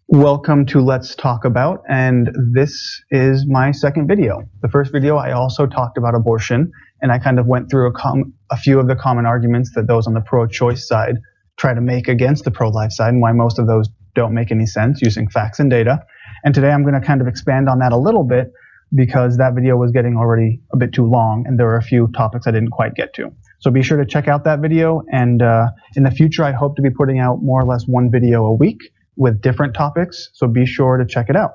Welcome to Let's Talk About, and this is my second video. The first video I also talked about abortion, and I kind of went through a few of the common arguments that those on the pro-choice side try to make against the pro-life side, and why most of those don't make any sense using facts and data. And today I'm going to kind of expand on that a little bit because that video was getting already a bit too long, and there were a few topics I didn't quite get to. So be sure to check out that video, and in the future I hope to be putting out more or less one video a week with different topics, so be sure to check it out.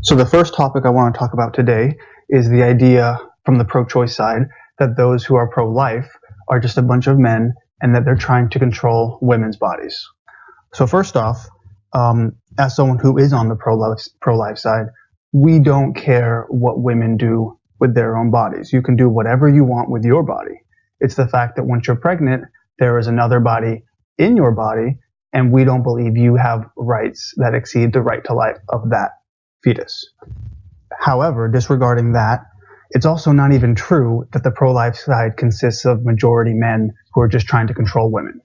So the first topic I want to talk about today is the idea from the pro-choice side that those who are pro-life are just a bunch of men and that they're trying to control women's bodies. So first off, as someone who is on the pro-life side, we don't care what women do with their own bodies. You can do whatever you want with your body. It's the fact that once you're pregnant, there is another body in your body, and we don't believe you have rights that exceed the right to life of that fetus. However, disregarding that, it's also not even true that the pro-life side consists of majority men who are just trying to control women.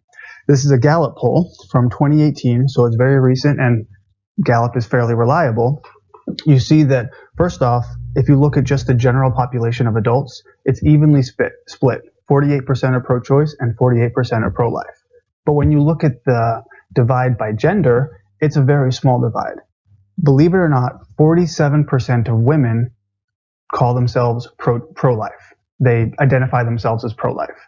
This is a Gallup poll from 2018, so it's very recent, and Gallup is fairly reliable. You see that, first off, if you look at just the general population of adults, it's evenly split. 48% are pro-choice and 48% are pro-life. But when you look at the divide by gender, it's a very small divide. Believe it or not, 47% of women call themselves pro-life. They identify themselves as pro-life,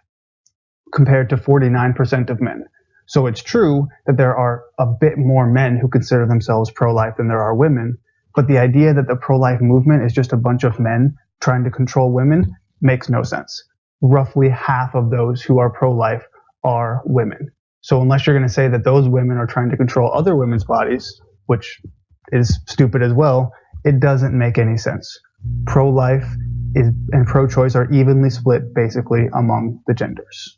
compared to 49% of men. So it's true that there are a bit more men who consider themselves pro-life than there are women, but the idea that the pro-life movement is just a bunch of men trying to control women makes no sense. Roughly half of those who are pro-life are women. So unless you're going to say that those women are trying to control other women's bodies, which is stupid as well, it doesn't make any sense. Pro-life and pro-choice are evenly split basically among the genders.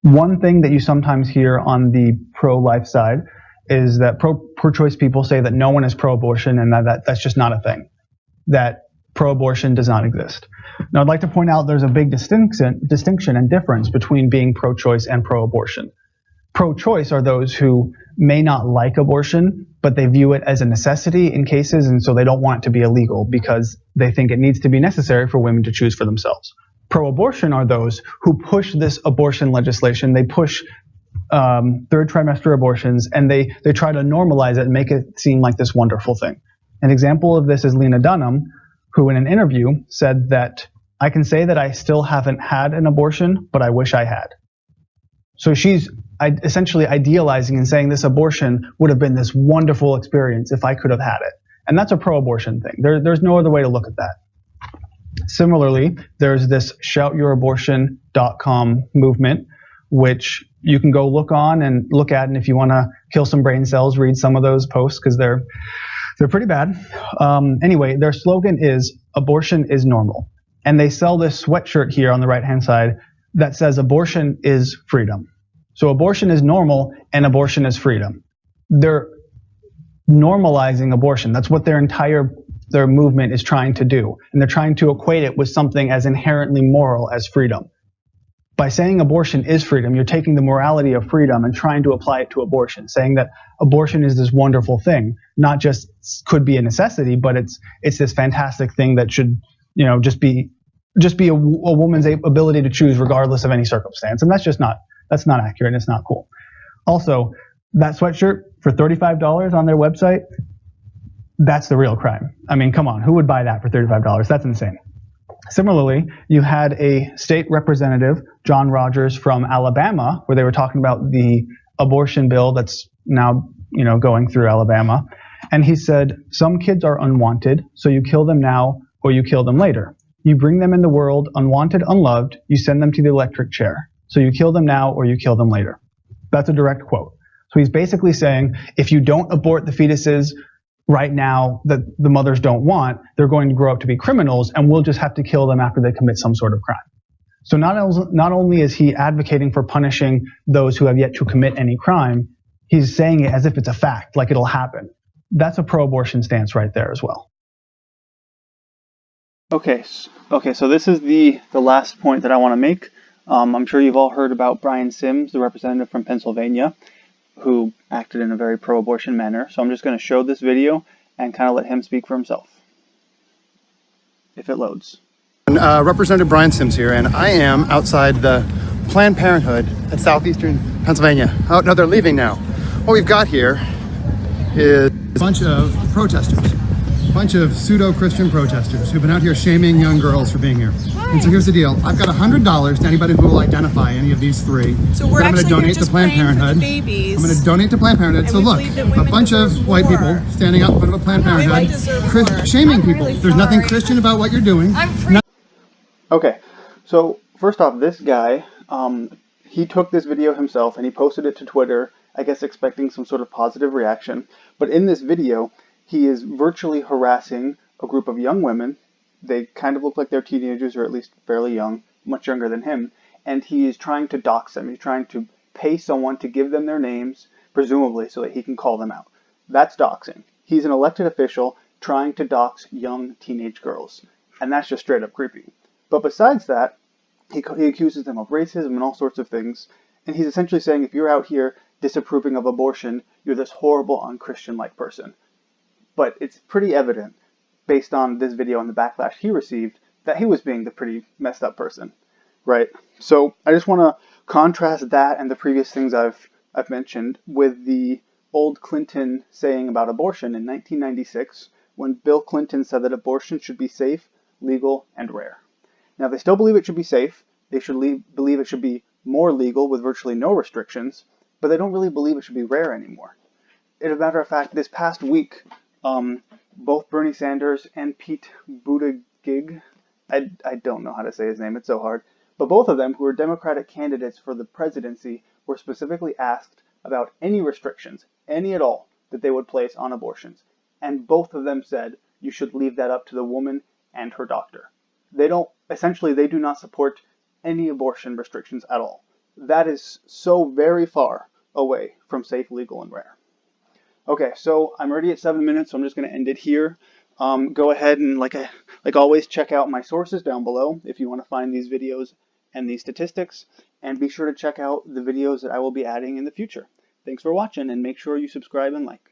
One thing that you sometimes hear on the pro-life side is that pro-choice people say that no one is pro-abortion and that's just not a thing, that pro-abortion does not exist. Now, I'd like to point out there's a big distinction and difference between being pro-choice and pro-abortion. Pro-choice are those who may not like abortion, but they view it as a necessity in cases, and so they don't want it to be illegal because they think it needs to be necessary for women to choose for themselves. Pro-abortion are those who push this abortion legislation. They push third trimester abortions, and they try to normalize it and make it seem like this wonderful thing. An example of this is Lena Dunham, who in an interview said that, "I can say that I still haven't had an abortion, but I wish I had." So she's essentially idealizing and saying this abortion would have been this wonderful experience if I could have had it. And that's a pro-abortion thing. There's no other way to look at that. Similarly, there's this shoutyourabortion.com movement, which you can go look at, and if you want to kill some brain cells, read some of those posts because they're pretty bad. Anyway, their slogan is "Abortion is normal." And they sell this sweatshirt here on the right-hand side that says abortion is freedom. So abortion is normal and abortion is freedom. They're normalizing abortion. That's what their movement is trying to do. And they're trying to equate it with something as inherently moral as freedom. By saying abortion is freedom, you're taking the morality of freedom and trying to apply it to abortion, saying that abortion is this wonderful thing, not just could be a necessity, but it's this fantastic thing that should, just be a woman's ability to choose regardless of any circumstance. And that's not accurate, and it's not cool. Also, that sweatshirt for $35 on their website, that's the real crime. I mean, come on, who would buy that for $35? That's insane. Similarly, you had a state representative, John Rogers from Alabama, where they were talking about the abortion bill that's now, going through Alabama. And he said, "Some kids are unwanted, so you kill them now or you kill them later. You bring them in the world unwanted, unloved, you send them to the electric chair. So you kill them now or you kill them later." That's a direct quote. So he's basically saying, if you don't abort the fetuses right now that the mothers don't want, they're going to grow up to be criminals, and we'll just have to kill them after they commit some sort of crime. So not only is he advocating for punishing those who have yet to commit any crime, he's saying it as if it's a fact, like it'll happen. That's a pro-abortion stance right there as well. Okay, so this is the last point that I want to make. I'm sure you've all heard about Brian Sims, the representative from Pennsylvania. who acted in a very pro-abortion manner. So I'm just going to show this video and kind of let him speak for himself, if it loads. Representative Brian Sims here, and I am outside the Planned Parenthood at southeastern Pennsylvania. Oh, no, they're leaving now. What we've got here is a bunch of protesters, a bunch of pseudo-Christian protesters who've been out here shaming young girls for being here. And so here's the deal. I've got $100 to anybody who will identify any of these three. So we're I'm going to donate to Planned Parenthood. Babies. I'm going to donate to Planned Parenthood. So look, a bunch of white people standing out in front of a Planned Parenthood, shaming people. There's nothing Christian about what you're doing. Okay, so first off, this guy, he took this video himself and he posted it to Twitter, I guess expecting some sort of positive reaction. But in this video, he is virtually harassing a group of young women. They kind of look like they're teenagers, or at least fairly young, much younger than him. And he is trying to dox them. He's trying to pay someone to give them their names, presumably, so that he can call them out. That's doxing. He's an elected official trying to dox young teenage girls. And that's just straight up creepy. But besides that, he accuses them of racism and all sorts of things. And he's essentially saying, if you're out here disapproving of abortion, you're this horrible, unchristian-like person. But it's pretty evident, based on this video and the backlash he received, that he was being the pretty messed up person, right? So I just want to contrast that and the previous things I've mentioned with the old Clinton saying about abortion in 1996, when Bill Clinton said that abortion should be safe, legal, and rare. Now, they still believe it should be safe. They should believe it should be more legal with virtually no restrictions, but they don't really believe it should be rare anymore. As a matter of fact, this past week, both Bernie Sanders and Pete Buttigieg, I don't know how to say his name, it's so hard, but both of them, who are Democratic candidates for the presidency, were specifically asked about any restrictions, any at all, that they would place on abortions. And both of them said you should leave that up to the woman and her doctor. Essentially, they do not support any abortion restrictions at all. That is so very far away from safe, legal, and rare. Okay, so I'm already at 7 minutes, so I'm just going to end it here. Go ahead and, like always, check out my sources down below if you want to find these videos and these statistics. And be sure to check out the videos that I will be adding in the future. Thanks for watching, and make sure you subscribe and like.